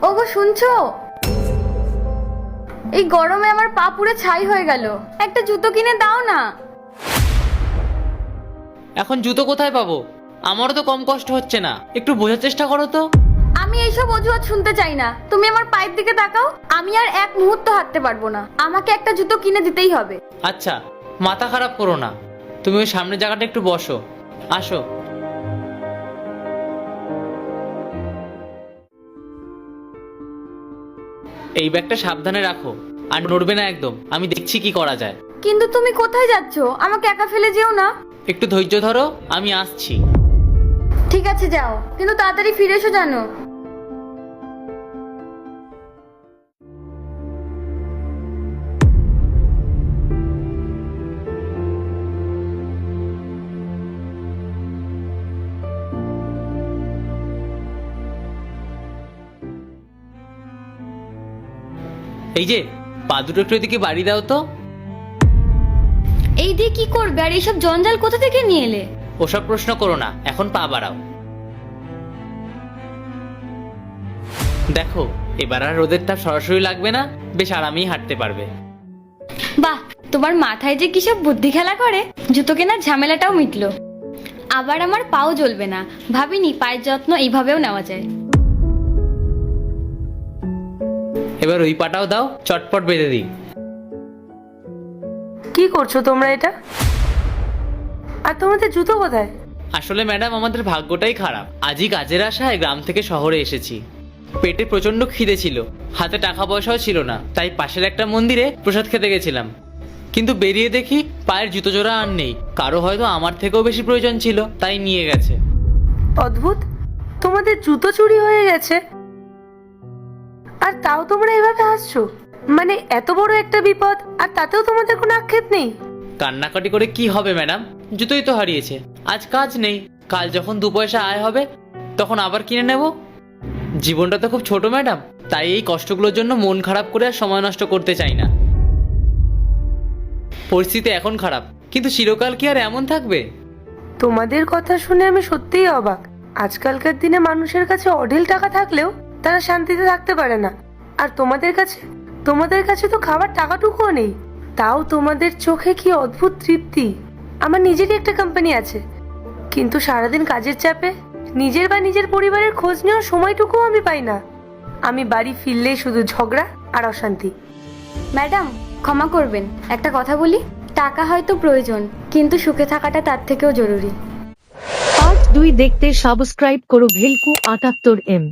ওগো শুনছো? এই গরমে আমার পা পুরো ছাই হয়ে গেল, একটা জুতো কিনে দাও না। এখন জুতো কোথায় পাবো? আমারও তো কম কষ্ট হচ্ছে না, একটু বোঝার চেষ্টা করো তো। আমি এইসব অজুহাত শুনতে চাই না, তুমি আমার পায়ের দিকে তাকাও। আমি আর এক মুহূর্ত হাঁটতে পারবো না, আমাকে একটা জুতো কিনে দিতেই হবে। আচ্ছা, মাথা খারাপ করো না, তুমি ওই সামনের জায়গাটা একটু বসো, আসো। এই ব্যাগটা সাবধানে রাখো, আর নড়বে না একদম, আমি দেখছি কি করা যায়। কিন্তু তুমি কোথায় যাচ্ছো? আমাকে একা ফেলে যেও না। একটু ধৈর্য ধরো, আমি আসছি। ঠিক আছে যাও, কিন্তু তাড়াতাড়ি ফিরে এসো জানো। এই যে, পা দুটো একটু এদিকে বাড়ি দাও তো। এই দিয়ে কি করবে? আর এইসব জঞ্জাল কোথা থেকে নিয়ে এলে? ওসব প্রশ্ন করো না, এখন পা বাড়াও। দেখো, এবার আর রোদের তাপ সরাসরি লাগবে না, বেশ আরামেই হাঁটতে পারবে। বাহ, তোমার মাথায় যে কিসব বুদ্ধি খেলা করে। জুতো কেনার ঝামেলাটাও মিটলো, আবার আমার পাও জ্বলবে না। ভাবিনি পায়ের যত্ন এইভাবেও নেওয়া যায়। এবার ওই পাটাও দাও, চটপট বেঁধে দিই। কি করছো তোমরা এটা? আর তোমাদের জুতো কোথায়? আসলে ম্যাডাম, আমাদের ভাগ্যটাই খারাপ। আজই কাজের আশায় গ্রাম থেকে শহরে এসেছি। পেটে প্রচন্ড খিদে ছিল, হাতে টাকা পয়সাও ছিল না, তাই পাশের একটা মন্দিরে প্রসাদ খেতে গেছিলাম। কিন্তু বেরিয়ে দেখি পায়ের জুতো জোড়া আর নেই। কারো হয়তো আমার থেকেও বেশি প্রয়োজন ছিল, তাই নিয়ে গেছে। অদ্ভুত, তোমাদের জুতো চুরি হয়ে গেছে, আর তাও তোমরা এভাবে হাসছো। মানে এত বড় একটা বিপদ, আর তাতেও তোমাদের কোনো আক্ষেপ নেই? কান্নাকাটি করে কি হবে ম্যাডাম, জুতোই তো হারিয়েছে। আজ কাজ নেই, কাল যখন দু পয়সা আয় হবে তখন আবার কিনে নেব। জীবনটা তো খুব ছোট ম্যাডাম, তাই এই কষ্টগুলোর জন্য মন খারাপ করে আর সময় নষ্ট করতে চাই না। পরিস্থিতি এখন খারাপ, কিন্তু চিরকাল কি আর এমন থাকবে? তোমাদের কথা শুনে আমি সত্যিই অবাক। আজকালকার দিনে মানুষের কাছে অঢেল টাকা থাকলেও তারা শান্তিতে থাকতে পারে না, আর তোমাদের কাছে তো খাবার টাকাটুকুও নেই। তাও তোমাদের চোখে কি অদ্ভুত তৃপ্তি। আমার নিজেরই একটা কোম্পানি আছে, কিন্তু সারাদিন কাজের চাপে নিজের বা নিজের পরিবারের খোঁজ নেওয়ার সময়টুকুও আমি পাই না। আমি বাড়ি ফিরলেই শুধু ঝগড়া আর অশান্তি। ম্যাডাম ক্ষমা করবেন, একটা কথা বলি। টাকা হয়তো প্রয়োজন, কিন্তু সুখে থাকাটা তার থেকেও জরুরি। পার্ট 2 দেখতে সাবস্ক্রাইব করো ভেলকু 78M।